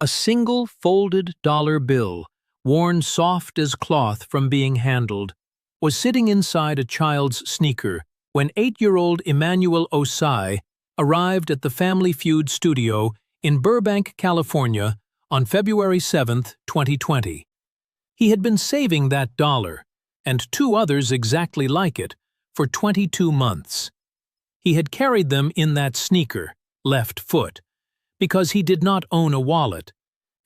A single folded dollar bill, worn soft as cloth from being handled, was sitting inside a child's sneaker when 8-year-old Emmanuel Osai arrived at the Family Feud studio in Burbank, California on February 7, 2020. He had been saving that dollar, and 2 others exactly like it, for 22 months. He had carried them in that sneaker, left foot, because he did not own a wallet,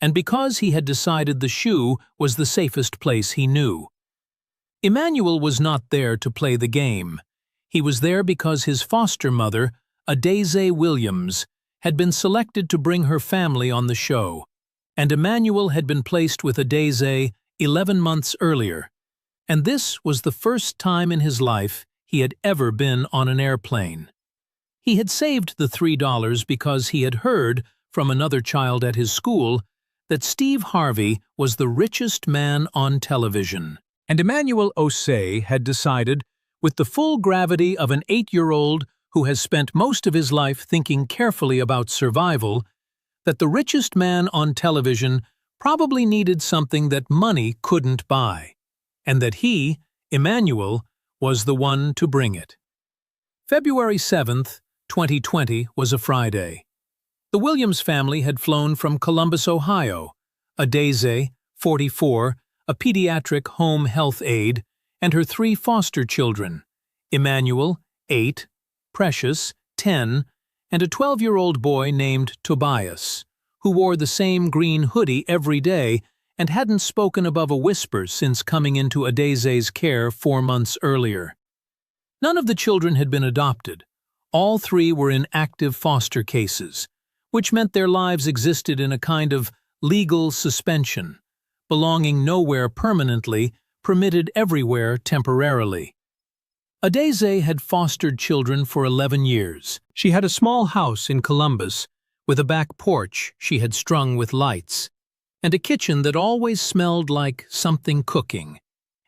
and because he had decided the shoe was the safest place he knew. Emmanuel was not there to play the game. He was there because his foster mother, Adeze Williams, had been selected to bring her family on the show, and Emmanuel had been placed with Adeze 11 months earlier, and this was the first time in his life he had ever been on an airplane. He had saved the $3 because he had heard from another child at his school that Steve Harvey was the richest man on television. And Emmanuel Osei had decided, with the full gravity of an 8-year-old who has spent most of his life thinking carefully about survival, that the richest man on television probably needed something that money couldn't buy, and that he, Emmanuel, was the one to bring it. February 7th, 2020 was a Friday. The Williams family had flown from Columbus, Ohio. Adeze, 44, a pediatric home health aide, and her 3 foster children, Emmanuel, 8, Precious, 10, and a 12-year-old boy named Tobias, who wore the same green hoodie every day and hadn't spoken above a whisper since coming into Adeze's care 4 months earlier. None of the children had been adopted. All 3 were in active foster cases, which meant their lives existed in a kind of legal suspension, belonging nowhere permanently, permitted everywhere temporarily. Adeze had fostered children for 11 years. She had a small house in Columbus, with a back porch she had strung with lights, and a kitchen that always smelled like something cooking,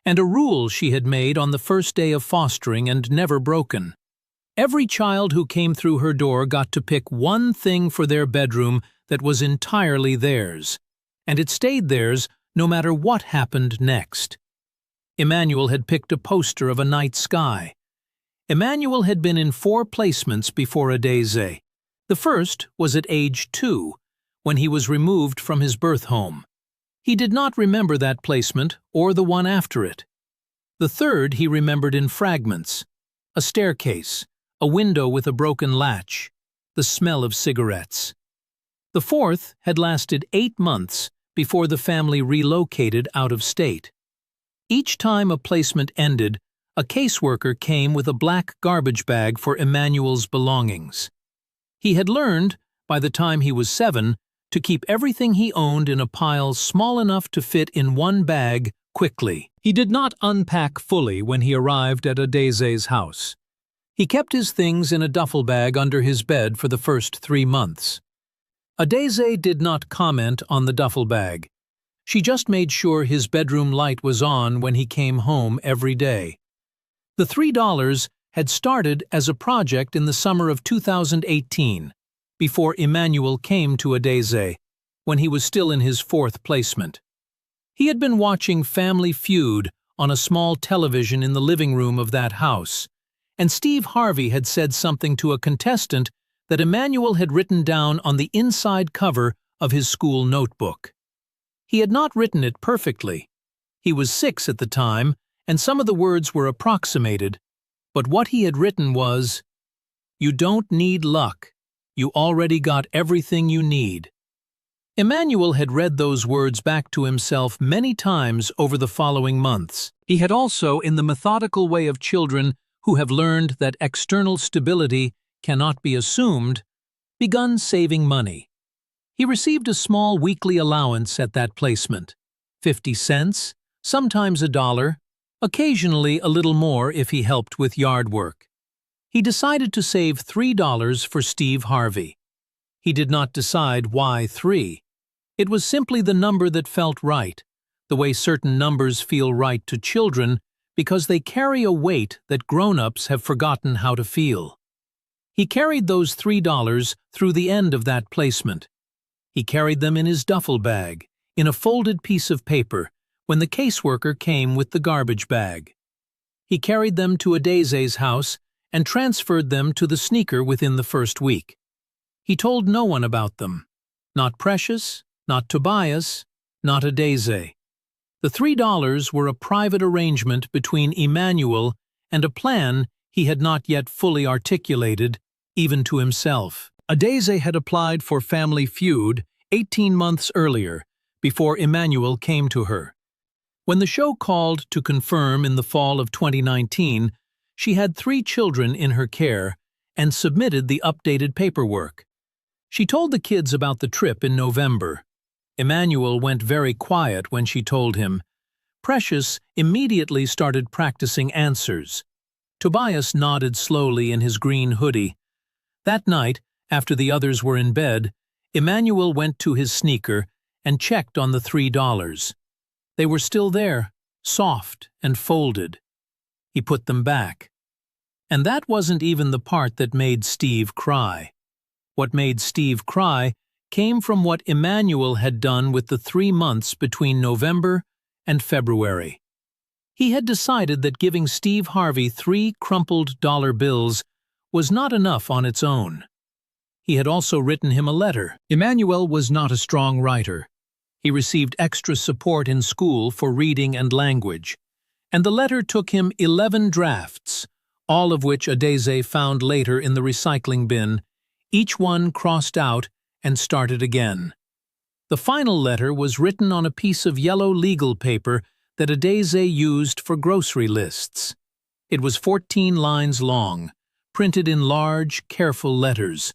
and a rule she had made on the first day of fostering and never broken. Every child who came through her door got to pick one thing for their bedroom that was entirely theirs, and it stayed theirs no matter what happened next. Emmanuel had picked a poster of a night sky. Emmanuel had been in 4 placements before Adeze. The first was at age 2, when he was removed from his birth home. He did not remember that placement or the one after it. The third he remembered in fragments: a staircase, a window with a broken latch, the smell of cigarettes. The fourth had lasted 8 months before the family relocated out of state. Each time a placement ended, a caseworker came with a black garbage bag for Emmanuel's belongings. He had learned, by the time he was 7, to keep everything he owned in a pile small enough to fit in one bag quickly. He did not unpack fully when he arrived at Adeze's house. He kept his things in a duffel bag under his bed for the first 3 months. Adeze did not comment on the duffel bag. She just made sure his bedroom light was on when he came home every day. The $3 had started as a project in the summer of 2018, before Emmanuel came to Adeze, when he was still in his 4th placement. He had been watching Family Feud on a small television in the living room of that house, and Steve Harvey had said something to a contestant that Emmanuel had written down on the inside cover of his school notebook. He had not written it perfectly. He was 6 at the time, and some of the words were approximated, but what he had written was, "You don't need luck. You already got everything you need." Emmanuel had read those words back to himself many times over the following months. He had also, in the methodical way of children who have learned that external stability cannot be assumed, begun saving money. He received a small weekly allowance at that placement, 50 cents, sometimes $1, occasionally a little more if he helped with yard work. He decided to save $3 for Steve Harvey. He did not decide why 3. It was simply the number that felt right, the way certain numbers feel right to children because they carry a weight that grown-ups have forgotten how to feel. He carried those $3 through the end of that placement. He carried them in his duffel bag, in a folded piece of paper, when the caseworker came with the garbage bag. He carried them to Adese's house and transferred them to the sneaker within the first week. He told no one about them. Not Precious, not Tobias, not Adese. The $3 were a private arrangement between Emmanuel and a plan he had not yet fully articulated, even to himself. Adese had applied for Family Feud 18 months earlier, before Emmanuel came to her. When the show called to confirm in the fall of 2019, she had 3 children in her care and submitted the updated paperwork. She told the kids about the trip in November. Emmanuel went very quiet when she told him. Precious immediately started practicing answers. Tobias nodded slowly in his green hoodie. That night, after the others were in bed, Emmanuel went to his sneaker and checked on the $3. They were still there, soft and folded. He put them back. And that wasn't even the part that made Steve cry. What made Steve cry came from what Emmanuel had done with the 3 months between November and February. He had decided that giving Steve Harvey 3 crumpled dollar bills was not enough on its own. He had also written him a letter. Emmanuel was not a strong writer. He received extra support in school for reading and language, and the letter took him 11 drafts, all of which Adese found later in the recycling bin, each one crossed out and started again. The final letter was written on a piece of yellow legal paper that Adese used for grocery lists. It was 14 lines long, printed in large, careful letters,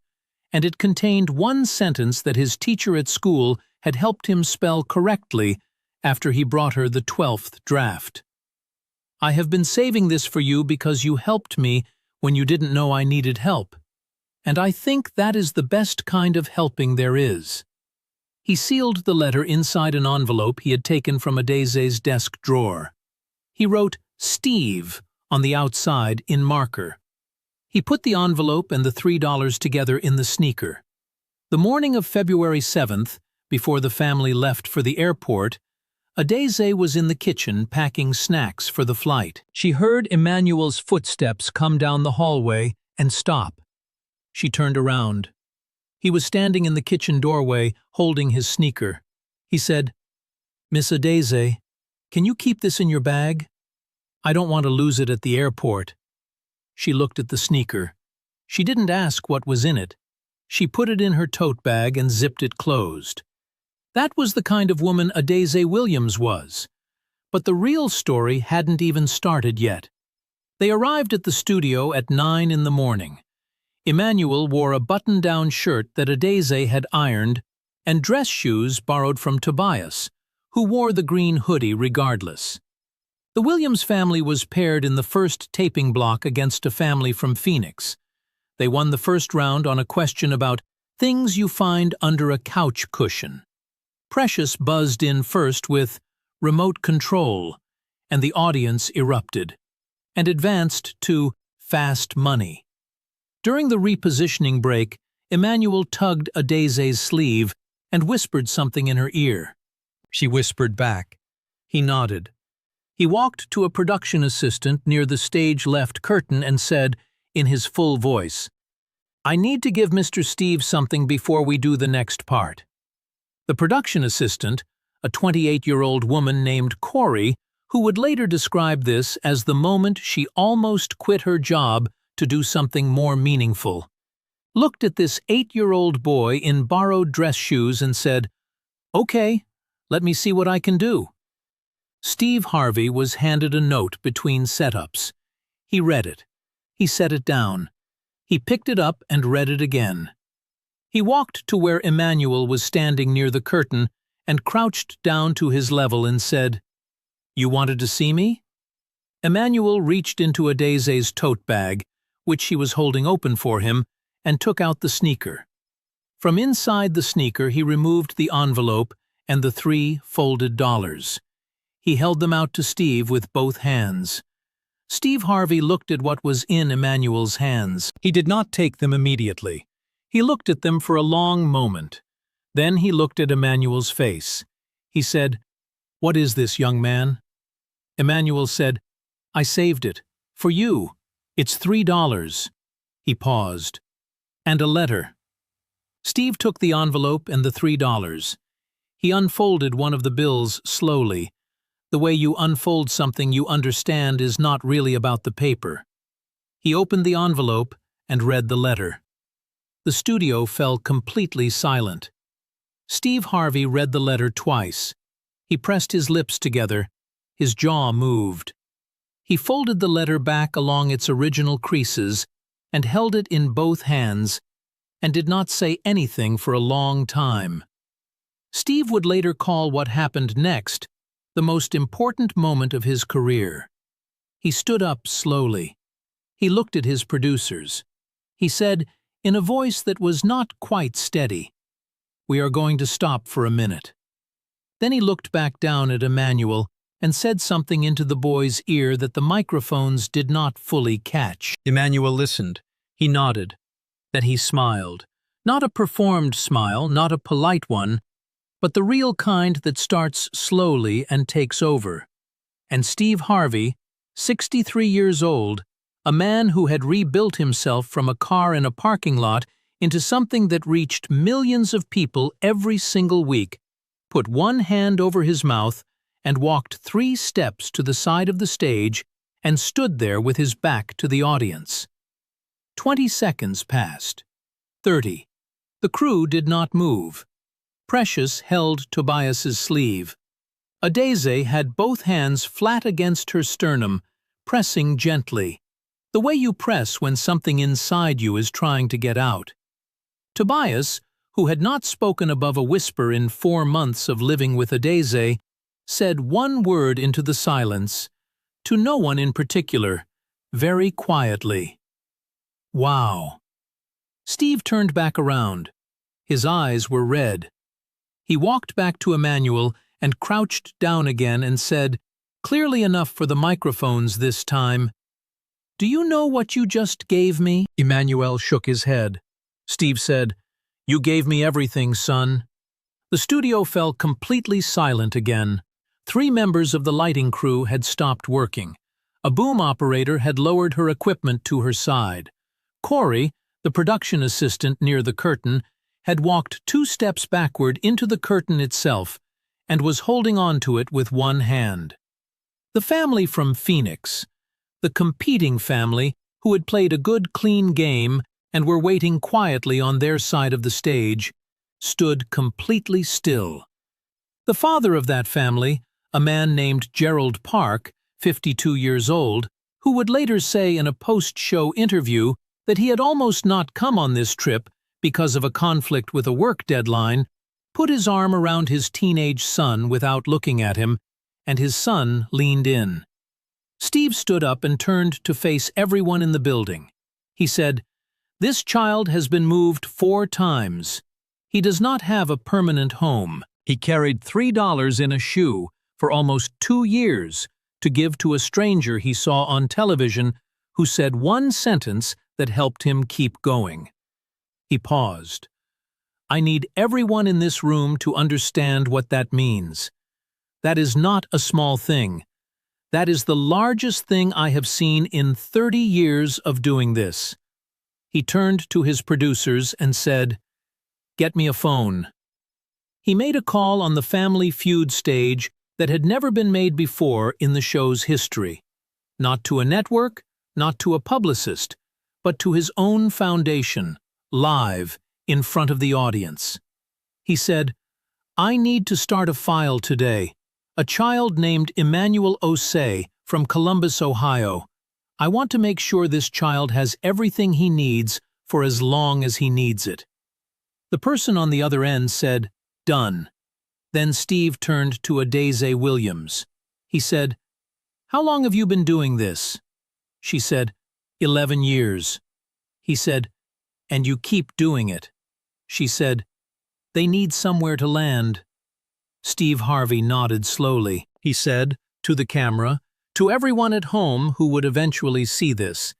and it contained one sentence that his teacher at school had helped him spell correctly after he brought her the 12th draft. "I have been saving this for you because you helped me when you didn't know I needed help. And I think that is the best kind of helping there is." He sealed the letter inside an envelope he had taken from Adese's desk drawer. He wrote "Steve" on the outside in marker. He put the envelope and the $3 together in the sneaker. The morning of February 7th, before the family left for the airport, Adese was in the kitchen packing snacks for the flight. She heard Emmanuel's footsteps come down the hallway and stop. She turned around. He was standing in the kitchen doorway, holding his sneaker. He said, "Miss Adese, can you keep this in your bag? I don't want to lose it at the airport." She looked at the sneaker. She didn't ask what was in it. She put it in her tote bag and zipped it closed. That was the kind of woman Adese Williams was. But the real story hadn't even started yet. They arrived at the studio at 9 in the morning. Emmanuel wore a button-down shirt that Adese had ironed and dress shoes borrowed from Tobias, who wore the green hoodie regardless. The Williams family was paired in the first taping block against a family from Phoenix. They won the first round on a question about things you find under a couch cushion. Precious buzzed in first with "remote control," and the audience erupted, and advanced to "fast money." During the repositioning break, Emmanuel tugged Adese's sleeve and whispered something in her ear. She whispered back. He nodded. He walked to a production assistant near the stage left curtain and said, in his full voice, "I need to give Mr. Steve something before we do the next part." The production assistant, a 28-year-old woman named Corey, who would later describe this as the moment she almost quit her job to do something more meaningful, looked at this 8-year-old boy in borrowed dress shoes and said, "Okay, let me see what I can do." Steve Harvey was handed a note between setups. He read it. He set it down. He picked it up and read it again. He walked to where Emmanuel was standing near the curtain and crouched down to his level and said, "You wanted to see me?" Emmanuel reached into Adese's tote bag, which she was holding open for him, and took out the sneaker. From inside the sneaker he removed the envelope and the 3 folded dollars. He held them out to Steve with both hands. Steve Harvey looked at what was in Emmanuel's hands. He did not take them immediately. He looked at them for a long moment. Then he looked at Emmanuel's face. He said, "What is this, young man?" Emmanuel said, "I saved it. For you. It's $3. He paused. "And a letter." Steve took the envelope and the $3. He unfolded one of the bills slowly. The way you unfold something you understand is not really about the paper. He opened the envelope and read the letter. The studio fell completely silent. Steve Harvey read the letter twice. He pressed his lips together. His jaw moved. He folded the letter back along its original creases and held it in both hands and did not say anything for a long time. Steve would later call what happened next the most important moment of his career. He stood up slowly. He looked at his producers. He said, in a voice that was not quite steady, "We are going to stop for a minute." Then he looked back down at Emmanuel and said something into the boy's ear that the microphones did not fully catch. Emmanuel listened. He nodded. Then he smiled. Not a performed smile, not a polite one, but the real kind that starts slowly and takes over. And Steve Harvey, 63 years old, a man who had rebuilt himself from a car in a parking lot into something that reached millions of people every single week, put one hand over his mouth and walked 3 steps to the side of the stage and stood there with his back to the audience. 20 seconds passed. 30. The crew did not move. Precious held Tobias's sleeve. Adeze had both hands flat against her sternum, pressing gently, the way you press when something inside you is trying to get out. Tobias, who had not spoken above a whisper in 4 months of living with Adeze, said one word into the silence, to no one in particular, very quietly. "Wow." Steve turned back around. His eyes were red. He walked back to Emmanuel and crouched down again and said, clearly enough for the microphones this time, "Do you know what you just gave me?" Emmanuel shook his head. Steve said, "You gave me everything, son." The studio fell completely silent again. 3 members of the lighting crew had stopped working. A boom operator had lowered her equipment to her side. Corey, the production assistant near the curtain, had walked 2 steps backward into the curtain itself and was holding on to it with one hand. The family from Phoenix, the competing family who had played a good clean game and were waiting quietly on their side of the stage, stood completely still. The father of that family, a man named Gerald Park, 52 years old, who would later say in a post-show interview that he had almost not come on this trip because of a conflict with a work deadline, put his arm around his teenage son without looking at him, and his son leaned in. Steve stood up and turned to face everyone in the building. He said, "This child has been moved 4 times. He does not have a permanent home. He carried $3 in a shoe for almost 2 years to give to a stranger he saw on television who said one sentence that helped him keep going." He paused. "I need everyone in this room to understand what that means. That is not a small thing. That is the largest thing I have seen in 30 years of doing this." He turned to his producers and said, "Get me a phone." He made a call on the Family Feud stage that had never been made before in the show's history. Not to a network, not to a publicist, but to his own foundation, live, in front of the audience. He said, "I need to start a file today. A child named Emmanuel Osei from Columbus, Ohio. I want to make sure this child has everything he needs for as long as he needs it." The person on the other end said, "Done." Then Steve turned to Adeze Williams. He said, "How long have you been doing this?" She said, 11 years. He said, "And you keep doing it." She said, "They need somewhere to land." Steve Harvey nodded slowly. He said, to the camera, to everyone at home who would eventually see this,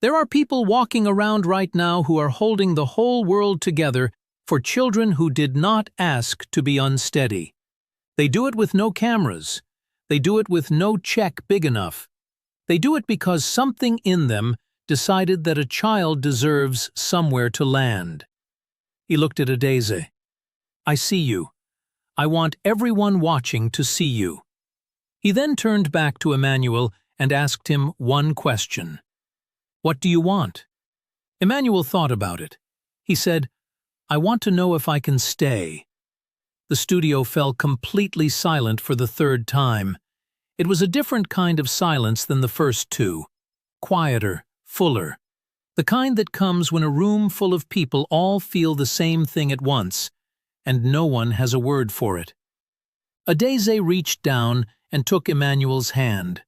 "There are people walking around right now who are holding the whole world together for children who did not ask to be unsteady. They do it with no cameras. They do it with no check big enough. They do it because something in them decided that a child deserves somewhere to land. He looked at Adeze. I see you. I want everyone watching to see you. He then turned back to Emmanuel and asked him one question. What do you want? Emmanuel thought about it. He said, I want to know if I can stay. The studio fell completely silent for the third time. It was a different kind of silence than the first two. Quieter, fuller. The kind that comes when a room full of people all feel the same thing at once, and no one has a word for it. Adeze reached down and took Emmanuel's hand.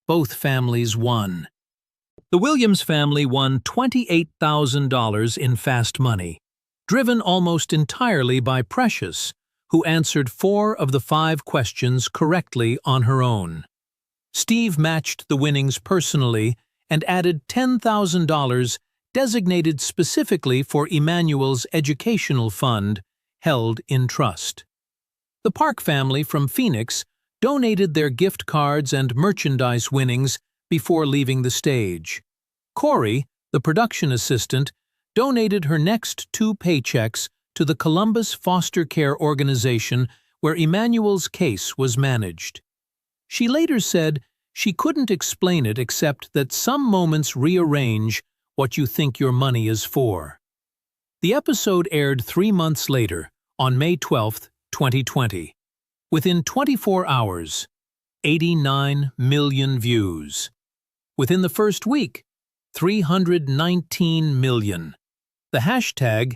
Both families won. The Williams family won $28,000 in fast money, driven almost entirely by Precious, who answered 4 of the 5 questions correctly on her own. Steve matched the winnings personally and added $10,000 designated specifically for Emmanuel's educational fund, held in trust. The Park family from Phoenix donated their gift cards and merchandise winnings before leaving the stage. Corey, the production assistant, donated her next 2 paychecks to the Columbus Foster Care Organization where Emmanuel's case was managed. She later said she couldn't explain it except that some moments rearrange what you think your money is for. The episode aired 3 months later, on May 12, 2020. Within 24 hours, 89 million views. Within the first week, 319 million. The hashtag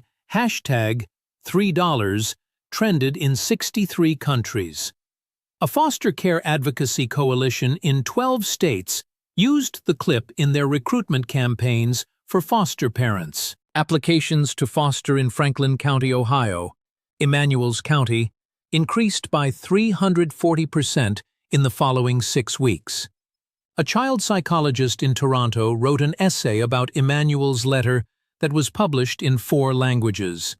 $3 trended in 63 countries. A foster care advocacy coalition in 12 states used the clip in their recruitment campaigns for foster parents. Applications to foster in Franklin County, Ohio, Emmanuel's county, increased by 340% in the following 6 weeks. A child psychologist in Toronto wrote an essay about Emmanuel's letter that was published in 4 languages.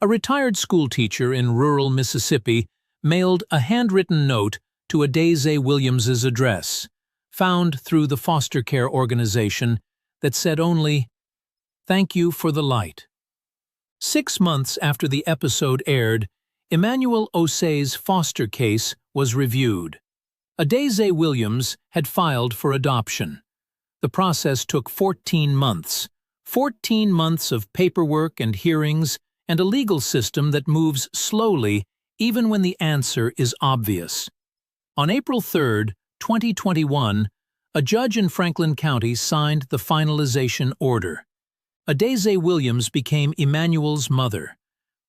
A retired schoolteacher in rural Mississippi mailed a handwritten note to Adeze Williams's address, found through the foster care organization, that said only, "Thank you for the light." 6 months after the episode aired, Emmanuel Osei's foster case was reviewed. Adeze Williams had filed for adoption. The process took 14 months. 14 months of paperwork and hearings and a legal system that moves slowly even when the answer is obvious. On April 3, 2021, a judge in Franklin County signed the finalization order. Adeze Williams became Emmanuel's mother.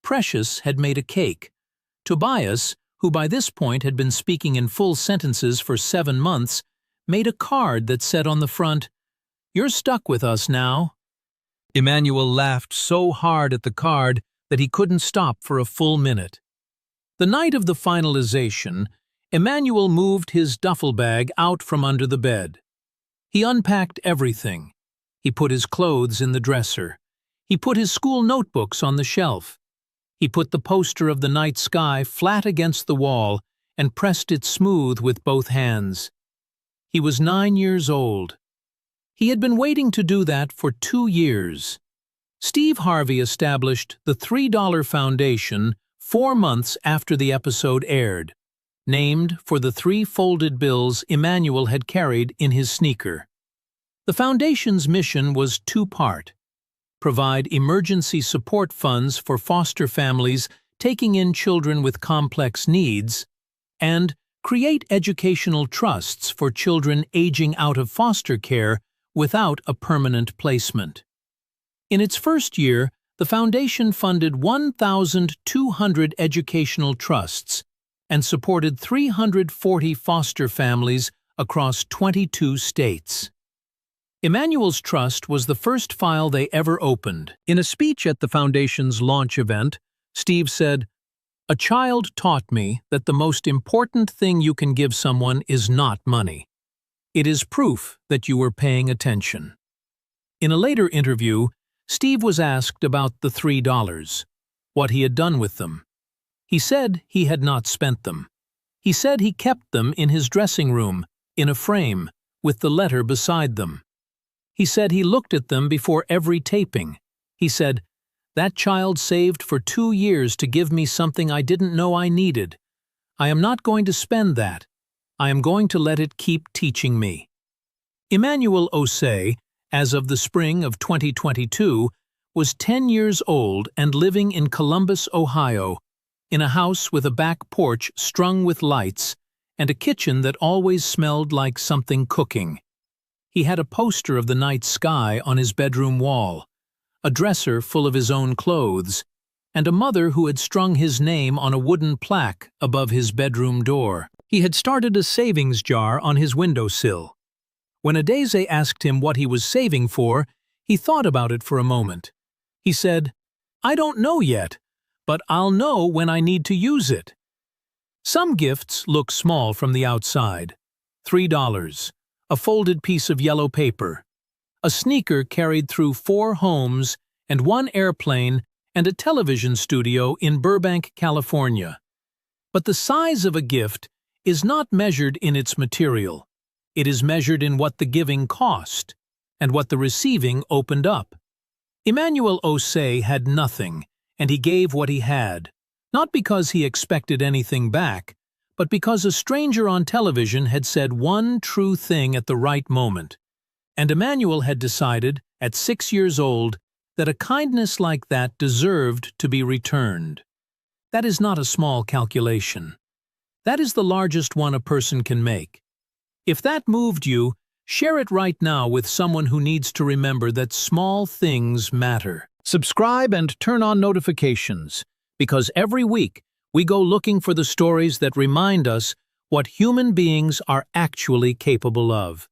Precious had made a cake. Tobias, who by this point had been speaking in full sentences for 7 months, made a card that said on the front, "You're stuck with us now." Emmanuel laughed so hard at the card that he couldn't stop for a full minute. The night of the finalization, Emmanuel moved his duffel bag out from under the bed. He unpacked everything. He put his clothes in the dresser. He put his school notebooks on the shelf. He put the poster of the night sky flat against the wall and pressed it smooth with both hands. He was 9 years old. He had been waiting to do that for 2 years. Steve Harvey established the $3 Foundation 4 months after the episode aired, named for the 3 folded bills Emmanuel had carried in his sneaker. The foundation's mission was 2-part: provide emergency support funds for foster families taking in children with complex needs, and create educational trusts for children aging out of foster care without a permanent placement. In its first year, the foundation funded 1,200 educational trusts and supported 340 foster families across 22 states. Emmanuel's Trust was the first file they ever opened. In a speech at the foundation's launch event, Steve said, "A child taught me that the most important thing you can give someone is not money. It is proof that you were paying attention." In a later interview, Steve was asked about the $3. what he had done with them. He said he had not spent them. He said he kept them in his dressing room, in a frame, with the letter beside them. He said he looked at them before every taping. He said, "That child saved for 2 years to give me something I didn't know I needed. I am not going to spend that. I am going to let it keep teaching me." Emmanuel Osei, as of the spring of 2022, was 10 years old and living in Columbus, Ohio, in a house with a back porch strung with lights and a kitchen that always smelled like something cooking. He had a poster of the night sky on his bedroom wall, a dresser full of his own clothes, and a mother who had strung his name on a wooden plaque above his bedroom door. He had started a savings jar on his windowsill. When Adeze asked him what he was saving for, he thought about it for a moment. He said, "I don't know yet, but I'll know when I need to use it." Some gifts look small from the outside. $3, a folded piece of yellow paper, a sneaker carried through 4 homes and 1 airplane and a television studio in Burbank, California. But the size of a gift is not measured in its material. It is measured in what the giving cost and what the receiving opened up. Emmanuel Osei had nothing, and he gave what he had, not because he expected anything back, but because a stranger on television had said one true thing at the right moment. And Emmanuel had decided, at 6 years old, that a kindness like that deserved to be returned. That is not a small calculation. That is the largest one a person can make. If that moved you, share it right now with someone who needs to remember that small things matter. Subscribe and turn on notifications, because every week we go looking for the stories that remind us what human beings are actually capable of.